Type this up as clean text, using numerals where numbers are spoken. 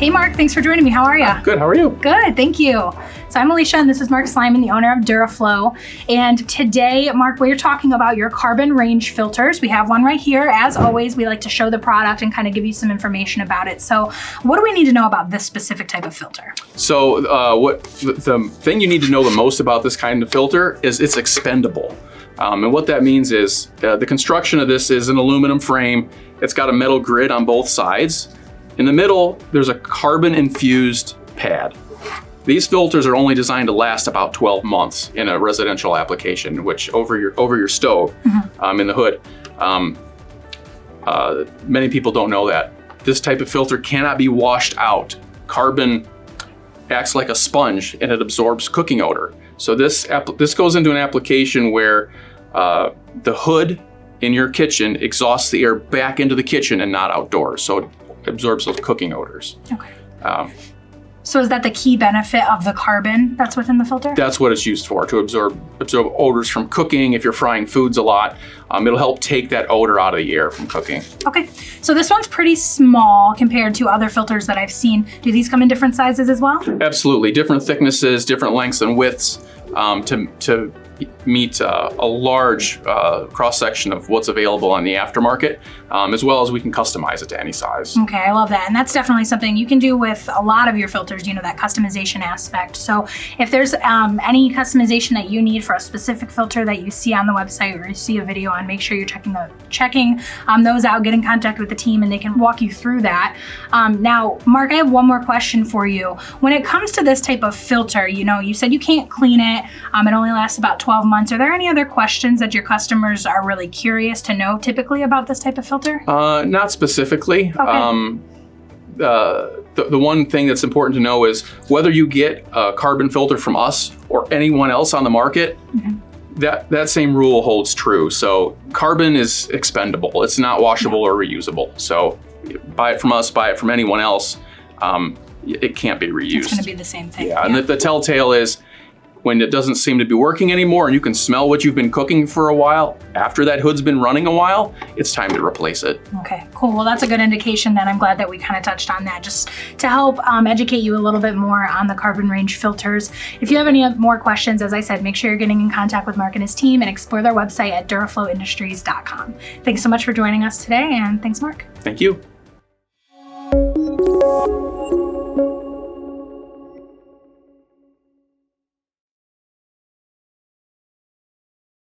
Hey, Mark, thanks for joining me. How are you? Good, how are you? Good, thank you. So I'm Alicia, and this is Mark Slyman, the owner of Duraflow. And today, Mark, we're talking about your carbon range filters. We have one right here. As always, we like to show the product and kind of give you some information about it. So what do we need to know about this specific type of filter? So the thing you need to know the most about this kind of filter is it's expendable. And what that means is the construction of this is an aluminum frame. It's got a metal grid on both sides. In the middle, there's a carbon infused pad. These filters are only designed to last about 12 months in a residential application, which over your stove in the hood. Many people don't know that. This type of filter cannot be washed out. Carbon acts like a sponge and it absorbs cooking odor. So this goes into an application where the hood in your kitchen exhausts the air back into the kitchen and not outdoors. So it absorbs those cooking odors. Okay. So is that the key benefit of the carbon that's within the filter? That's what it's used for, to absorb odors from cooking. If you're frying foods a lot, it'll help take that odor out of the air from cooking. Okay, so this one's pretty small compared to other filters that I've seen. Do these come in different sizes as well? Absolutely, different thicknesses, different lengths and widths to meet a large cross-section of what's available on the aftermarket, as well as we can customize it to any size. Okay, I love that. And that's definitely something you can do with a lot of your filters, that customization aspect. So if there's any customization that you need for a specific filter that you see on the website or you see a video on, make sure you're checking those out, get in contact with the team and they can walk you through that. Now, Mark, I have one more question for you. When it comes to this type of filter, you said you can't clean it. It only lasts about 12 months. Are there any other questions that your customers are really curious to know typically about this type of filter? Not specifically. Okay. The one thing that's important to know is whether you get a carbon filter from us or anyone else on the market, that same rule holds true. So carbon is expendable. It's not washable or reusable. So buy it from us, buy it from anyone else. It can't be reused. It's going to be the same thing. Yeah. And the telltale is when it doesn't seem to be working anymore and you can smell what you've been cooking for a while, after that hood's been running a while, it's time to replace it. Okay, cool. Well, that's a good indication then. I'm glad that we kind of touched on that just to help educate you a little bit more on the carbon range filters. If you have any more questions, as I said, make sure you're getting in contact with Mark and his team and explore their website at duraflowindustries.com. Thanks so much for joining us today, and thanks, Mark. Thank you.